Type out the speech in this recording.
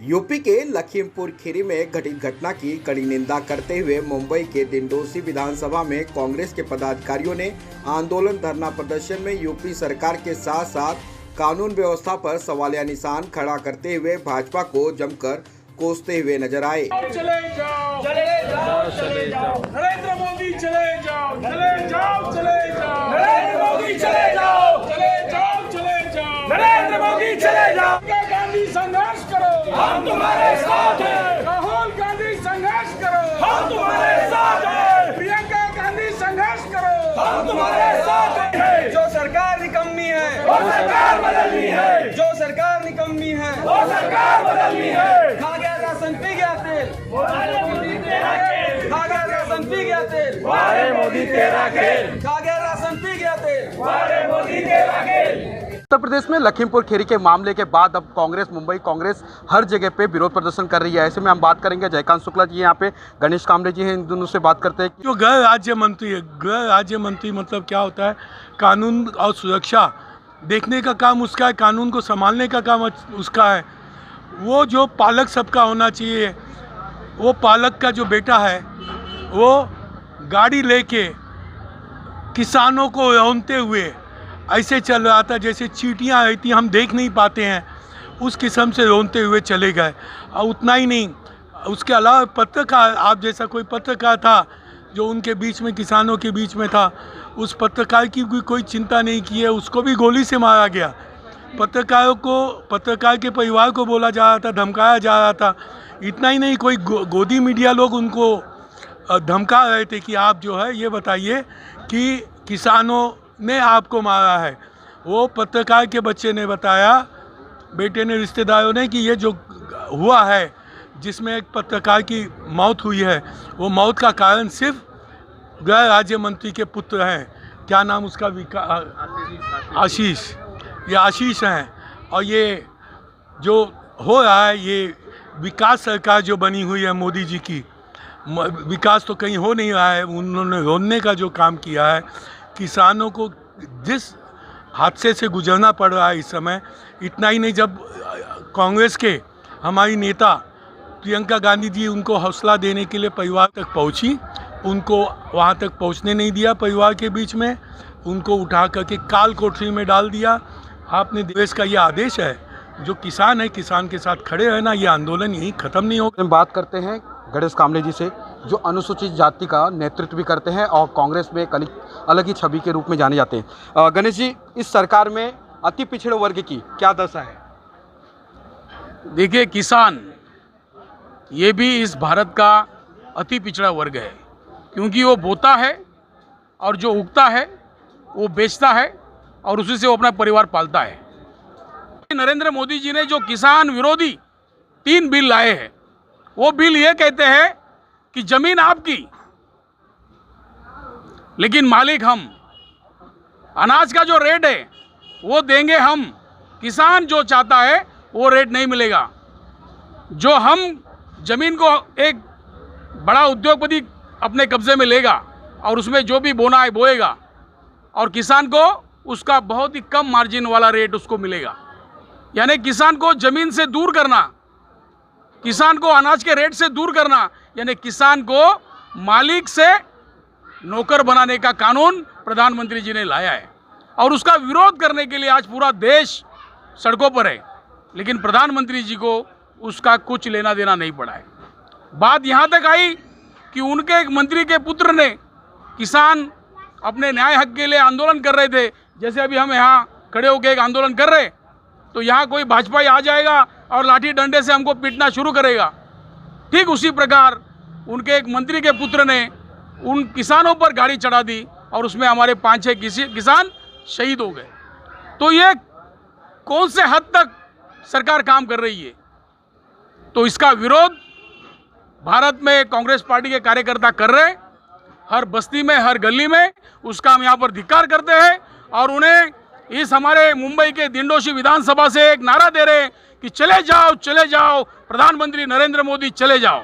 UP के लखीमपुर खीरी में घटित घटना की कड़ी निंदा करते हुए मुंबई के दिंडोशी विधानसभा में कांग्रेस के पदाधिकारियों ने आंदोलन धरना प्रदर्शन में यूपी सरकार के साथ साथ कानून व्यवस्था पर सवालिया निशान खड़ा करते हुए भाजपा को जमकर कोसते हुए नजर आए। चले जाओ, चले जाओ, चले जाओ, नरेंद्र मोदी चले जाओ, चले जाओ, चले जाओ, नरेंद्र मोदी चले जाओ, चले जाओ, चले जाओ, नरेंद्र मोदी चले जाओ। गांधी संघर्ष करो, हम तुम्हारे साथ हैं। राहुल गांधी संघर्ष करो, हम तुम्हारे साथ हैं। प्रियंका गांधी संघर्ष करो, हम तुम्हारे साथ हैं। जो सरकार निकम्मी है वो सरकार बदलनी है, जो सरकार निकम्मी है वो सरकार बदलनी है। खा गया राशन पी गया तेल, मोदी तेरा खेल, खा गया राशन पी गया तेल, वारे मोदी तेरा खेल, खा गया राशन पी गया तेल। वारे मोदी तेरा खेल। उत्तर प्रदेश में लखीमपुर खीरी के मामले के बाद अब कांग्रेस, मुंबई कांग्रेस हर जगह पे विरोध प्रदर्शन कर रही है। ऐसे में हम बात करेंगे जयकांत शुक्ला जी यहाँ पे, गणेश कामरे जी हैं, इन दोनों से बात करते हैं। जो गृह राज्य मंत्री है, गृह राज्य मंत्री मतलब क्या होता है? कानून और सुरक्षा देखने का काम उसका है, कानून को संभालने का काम उसका है। वो जो पालक सबका होना चाहिए, वो पालक का जो बेटा है वो गाड़ी लेके किसानों को रौंदते हुए ऐसे चल रहा था जैसे चींटियाँ रहती हम देख नहीं पाते हैं, उस किस्म से रौंदते हुए चले गए। और उतना ही नहीं, उसके अलावा पत्रकार, आप जैसा कोई पत्रकार था जो उनके बीच में, किसानों के बीच में था, उस पत्रकार की भी कोई चिंता नहीं की है, उसको भी गोली से मारा गया। पत्रकारों को, पत्रकार के परिवार को बोला जा रहा था, धमकाया जा रहा था। इतना ही नहीं, कोई गोदी मीडिया लोग उनको धमका रहे थे कि आप जो है ये बताइए कि किसानों ने आपको मारा है। वो पत्रकार के बच्चे ने बताया, बेटे ने, रिश्तेदारों ने, कि ये जो हुआ है जिसमें एक पत्रकार की मौत हुई है, वो मौत का कारण सिर्फ गृह राज्य मंत्री के पुत्र हैं। क्या नाम उसका? आशीष। ये आशीष हैं। और ये जो हो रहा है, ये विकास सरकार जो बनी हुई है मोदी जी की, विकास तो कहीं हो नहीं रहा है। उन्होंने रोनने का जो काम किया है, किसानों को जिस हादसे से गुजरना पड़ रहा है इस समय, इतना ही नहीं, जब कांग्रेस के हमारी नेता प्रियंका गांधी जी उनको हौसला देने के लिए परिवार तक पहुंची, उनको वहां तक पहुंचने नहीं दिया। परिवार के बीच में उनको उठा करके काल कोठरी में डाल दिया। आपने देश का ये आदेश है, जो किसान है किसान के साथ खड़े रहना, ये आंदोलन यहीं ख़त्म नहीं होगा। हम बात करते हैं गणेश कामरे जी से, जो अनुसूचित जाति का नेतृत्व भी करते हैं और कांग्रेस में एक अलग ही छवि के रूप में जाने जाते हैं। गणेश जी, इस सरकार में अति पिछड़े वर्ग की क्या दशा है? देखिए, किसान ये भी इस भारत का अति पिछड़ा वर्ग है, क्योंकि वो बोता है और जो उगता है वो बेचता है और उसी से वो अपना परिवार पालता है। नरेंद्र मोदी जी ने जो किसान विरोधी 3 बिल लाए हैं, वो बिल ये कहते हैं कि जमीन आपकी लेकिन मालिक हम, अनाज का जो रेट है वो देंगे हम, किसान जो चाहता है वो रेट नहीं मिलेगा। जो हम जमीन को एक बड़ा उद्योगपति अपने कब्जे में लेगा और उसमें जो भी बोना है बोएगा, और किसान को उसका बहुत ही कम मार्जिन वाला रेट उसको मिलेगा। यानी किसान को ज़मीन से दूर करना, किसान को अनाज के रेट से दूर करना, यानी किसान को मालिक से नौकर बनाने का कानून प्रधानमंत्री जी ने लाया है। और उसका विरोध करने के लिए आज पूरा देश सड़कों पर है, लेकिन प्रधानमंत्री जी को उसका कुछ लेना देना नहीं पड़ा है। बात यहाँ तक आई कि उनके एक मंत्री के पुत्र ने, किसान अपने न्याय हक के लिए आंदोलन कर रहे थे, जैसे अभी हम यहाँ खड़े होकर एक आंदोलन कर रहे, तो यहाँ कोई भाजपाई आ जाएगा और लाठी डंडे से हमको पीटना शुरू करेगा। ठीक उसी प्रकार उनके एक मंत्री के पुत्र ने उन किसानों पर गाड़ी चढ़ा दी और उसमें हमारे 5-6 किसान शहीद हो गए। तो ये कौन से हद तक सरकार काम कर रही है? तो इसका विरोध भारत में कांग्रेस पार्टी के कार्यकर्ता कर रहे, हर बस्ती में, हर गली में, उसका हम यहाँ पर धिक्कार करते हैं। और उन्हें इस हमारे मुंबई के दिंडोशी विधानसभा से एक नारा दे रहे हैं कि चले जाओ, चले जाओ, प्रधानमंत्री नरेंद्र मोदी चले जाओ।